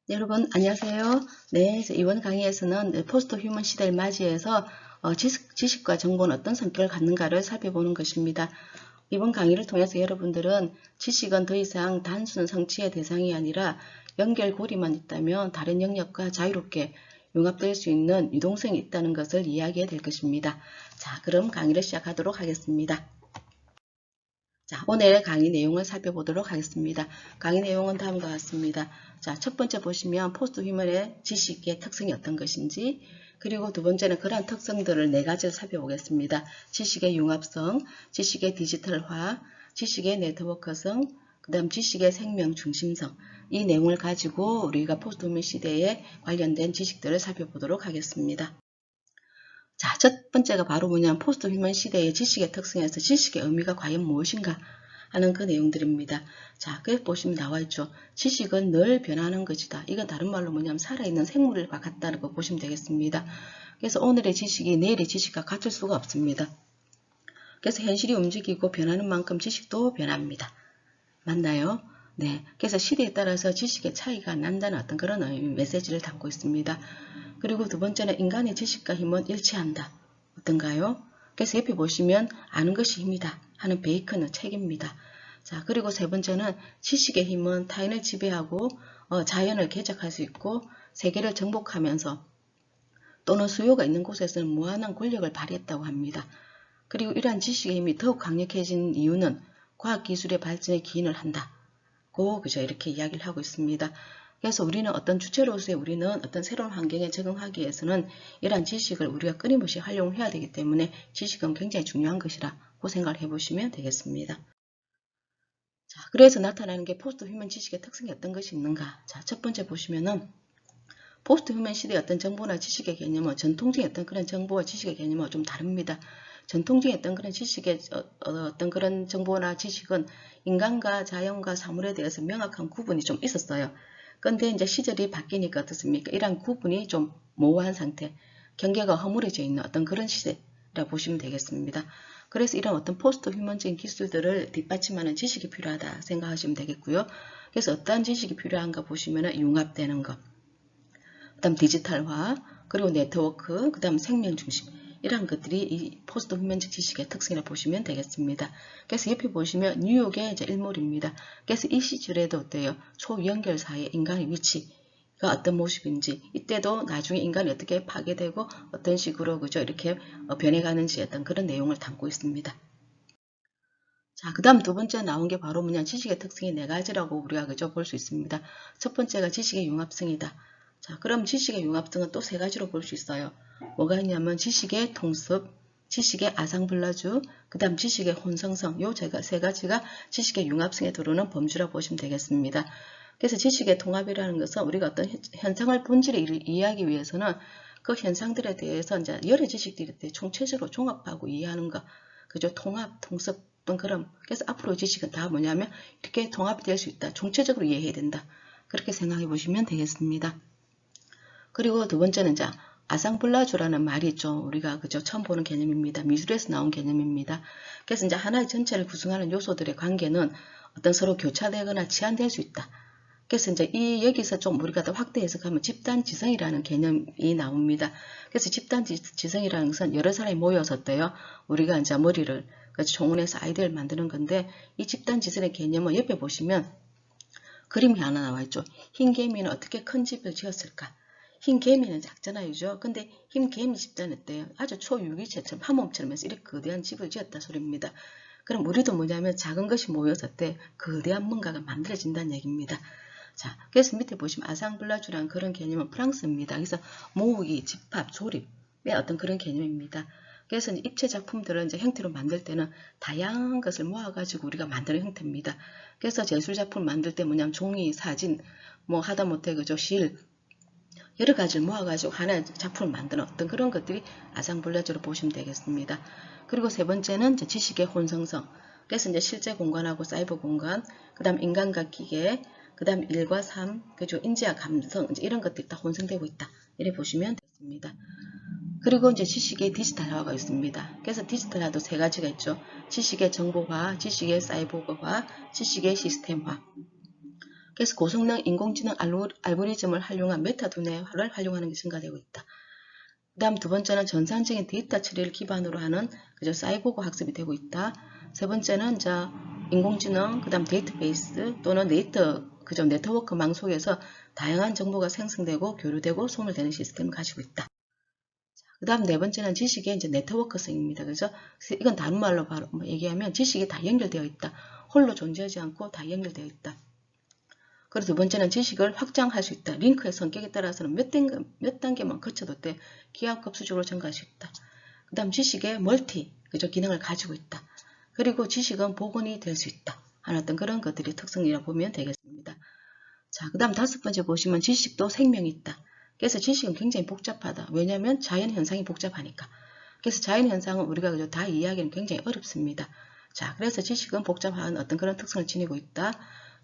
네, 여러분 안녕하세요. 네, 그래서 이번 강의에서는 포스트 휴먼 시대를 맞이해서 지식과 정보는 어떤 성격을 갖는가를 살펴보는 것입니다. 이번 강의를 통해서 여러분들은 지식은 더 이상 단순 성취의 대상이 아니라 연결고리만 있다면 다른 영역과 자유롭게 융합될 수 있는 유동성이 있다는 것을 이야기해야 될 것입니다. 자, 그럼 강의를 시작하도록 하겠습니다. 자, 오늘의 강의 내용을 살펴보도록 하겠습니다. 강의 내용은 다음과 같습니다. 자, 첫 번째 보시면 포스트 휴먼의 지식의 특성이 어떤 것인지, 그리고 두 번째는 그러한 특성들을 네 가지를 살펴보겠습니다. 지식의 융합성, 지식의 디지털화, 지식의 네트워크성, 그 다음 지식의 생명 중심성, 이 내용을 가지고 우리가 포스트 휴먼 시대에 관련된 지식들을 살펴보도록 하겠습니다. 자, 첫 번째가 바로 뭐냐면 포스트 휴먼 시대의 지식의 특성에서 지식의 의미가 과연 무엇인가 하는 그 내용들입니다. 자, 그래 보시면 나와 있죠. 지식은 늘 변하는 것이다. 이건 다른 말로 뭐냐면 살아있는 생물과 같다는 거 보시면 되겠습니다. 그래서 오늘의 지식이 내일의 지식과 같을 수가 없습니다. 그래서 현실이 움직이고 변하는 만큼 지식도 변합니다. 맞나요? 네. 그래서 시대에 따라서 지식의 차이가 난다는 어떤 그런 메시지를 담고 있습니다. 그리고 두 번째는 인간의 지식과 힘은 일치한다. 어떤가요? 그래서 옆에 보시면 아는 것이 힘이다 하는 베이컨의 책입니다. 자, 그리고 세 번째는 지식의 힘은 타인을 지배하고 자연을 개척할 수 있고 세계를 정복하면서 또는 수요가 있는 곳에서는 무한한 권력을 발휘했다고 합니다. 그리고 이러한 지식의 힘이 더욱 강력해진 이유는 과학기술의 발전에 기인을 한다. 그죠? 이렇게 이야기를 하고 있습니다. 그래서 우리는 어떤 주체로서의 우리는 어떤 새로운 환경에 적응하기 위해서는 이러한 지식을 우리가 끊임없이 활용해야 되기 때문에 지식은 굉장히 중요한 것이라고 생각을 해보시면 되겠습니다. 자, 그래서 나타나는 게 포스트 휴먼 지식의 특성이 어떤 것이 있는가? 자, 첫 번째 보시면은 포스트 휴먼 시대의 어떤 정보나 지식의 개념은 전통적인 어떤 그런 정보와 지식의 개념은 좀 다릅니다. 전통적인 어떤 그런 지식의 어떤 그런 정보나 지식은 인간과 자연과 사물에 대해서 명확한 구분이 좀 있었어요. 근데 이제 시절이 바뀌니까 어떻습니까? 이런 구분이 좀 모호한 상태, 경계가 허물어져 있는 어떤 그런 시대라 보시면 되겠습니다. 그래서 이런 어떤 포스트 휴먼적인 기술들을 뒷받침하는 지식이 필요하다 생각하시면 되겠고요. 그래서 어떤 지식이 필요한가 보시면 융합되는 것, 그 다음 디지털화, 그리고 네트워크, 그 다음 생명 중심, 이러한 것들이 이 포스트 휴먼적 지식의 특성이라고 보시면 되겠습니다. 그래서 옆에 보시면 뉴욕의 이제 일몰입니다. 그래서 이 시절에도 어때요? 초연결사의 인간의 위치가 어떤 모습인지, 이때도 나중에 인간이 어떻게 파괴되고 어떤 식으로 그죠? 이렇게 변해가는지 어떤 그런 내용을 담고 있습니다. 자, 그 다음 두 번째 나온 게 바로 뭐냐, 지식의 특성이 네 가지라고 우리가 그죠 볼 수 있습니다. 첫 번째가 지식의 융합성이다. 자, 그럼 지식의 융합성은 또 세 가지로 볼 수 있어요. 뭐가 있냐면 지식의 통습, 지식의 아상블라주, 그 다음 지식의 혼성성, 요 제가 세 가지가 지식의 융합성에 들어오는 범주라고 보시면 되겠습니다. 그래서 지식의 통합이라는 것은 우리가 어떤 현상을 본질을 이해하기 위해서는 그 현상들에 대해서 이제 여러 지식들에 대해 총체적으로 종합하고 이해하는 것, 그죠? 통합, 통습, 그럼 그래서 앞으로 지식은 다 뭐냐면 이렇게 통합이 될 수 있다. 총체적으로 이해해야 된다. 그렇게 생각해 보시면 되겠습니다. 그리고 두 번째는 자 아상블라주라는 말이 있죠. 우리가 그죠 처음 보는 개념입니다. 미술에서 나온 개념입니다. 그래서 이제 하나의 전체를 구성하는 요소들의 관계는 어떤 서로 교차되거나 치환될 수 있다. 그래서 이제 이 여기서 좀 우리가 더 확대 해석하면 집단 지성이라는 개념이 나옵니다. 그래서 집단 지성이라는 것은 여러 사람이 모여서 어때요? 우리가 이제 머리를 종원해서 아이디어를 만드는 건데 이 집단 지성의 개념은 옆에 보시면 그림이 하나 나와 있죠. 흰 개미는 어떻게 큰 집을 지었을까? 흰 개미는 작잖아요, 그죠? 근데 흰 개미 집단은 어때요? 아주 초유기체처럼 한몸처럼 해서 이렇게 거대한 집을 지었다 소리입니다. 그럼 우리도 뭐냐면 작은 것이 모여서 때 거대한 뭔가가 만들어진다는 얘기입니다. 자, 그래서 밑에 보시면 아상블라주라는 그런 개념은 프랑스입니다. 그래서 모으기, 집합, 조립의 어떤 그런 개념입니다. 그래서 이제 입체 작품들을 이제 형태로 만들 때는 다양한 것을 모아가지고 우리가 만드는 형태입니다. 그래서 제술 작품 만들 때 뭐냐면 종이, 사진, 뭐 하다못해 그죠 실 여러 가지를 모아가지고 하나의 작품을 만드는 어떤 그런 것들이 아상블라주로 보시면 되겠습니다. 그리고 세 번째는 이제 지식의 혼성성. 그래서 이제 실제 공간하고 사이버 공간, 그 다음 인간과 기계, 그 다음 일과 삶, 그죠 인지와 감성, 이제 이런 것들이 다 혼성되고 있다. 이렇게 보시면 되겠습니다. 그리고 이제 지식의 디지털화가 있습니다. 그래서 디지털화도 세 가지가 있죠. 지식의 정보화, 지식의 사이버화, 지식의 시스템화. 그래서 고성능 인공지능 알고리즘을 활용한 메타두뇌를 활용하는 게 증가되고 있다. 그 다음 두 번째는 전산적인 데이터 처리를 기반으로 하는 사이보그 학습이 되고 있다. 세 번째는 인공지능, 그 다음 데이터베이스 또는 네트워크망 속에서 다양한 정보가 생성되고 교류되고 소멸되는 시스템을 가지고 있다. 그 다음 네 번째는 지식의 네트워크성입니다. 그래서 이건 다른 말로 바로 얘기하면 지식이 다 연결되어 있다. 홀로 존재하지 않고 다 연결되어 있다. 그리고 두 번째는 지식을 확장할 수 있다. 링크의 성격에 따라서는 몇 단계만 거쳐도 돼 기하급수적으로 증가할 수 있다. 그 다음 지식의 기능을 가지고 있다. 그리고 지식은 복원이 될 수 있다. 하는 어떤 그런 것들이 특성이라고 보면 되겠습니다. 자, 그 다음 다섯 번째 보시면 지식도 생명이 있다. 그래서 지식은 굉장히 복잡하다. 왜냐하면 자연현상이 복잡하니까. 그래서 자연현상은 우리가 다 이해하기는 굉장히 어렵습니다. 자, 그래서 지식은 복잡한 어떤 그런 특성을 지니고 있다.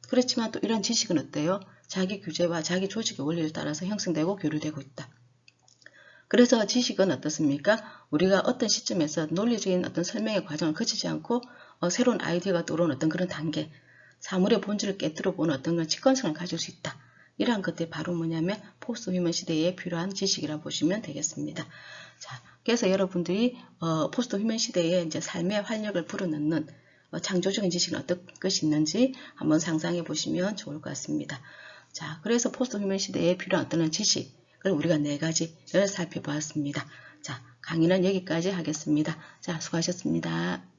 그렇지만 또 이런 지식은 어때요? 자기 규제와 자기 조직의 원리를 따라서 형성되고 교류되고 있다. 그래서 지식은 어떻습니까? 우리가 어떤 시점에서 논리적인 어떤 설명의 과정을 거치지 않고 새로운 아이디어가 떠오르는 어떤 그런 단계, 사물의 본질을 깨뜨려 보는 어떤 그런 직관성을 가질 수 있다. 이러한 것들이 바로 뭐냐면 포스트 휴먼 시대에 필요한 지식이라고 보시면 되겠습니다. 자, 그래서 여러분들이 포스트 휴먼 시대에 삶의 활력을 불어넣는 창조적인 지식은 어떤 것이 있는지 한번 상상해 보시면 좋을 것 같습니다. 자, 그래서 포스트 휴먼 시대에 필요한 어떤 지식을 우리가 네 가지를 살펴보았습니다. 자, 강의는 여기까지 하겠습니다. 자, 수고하셨습니다.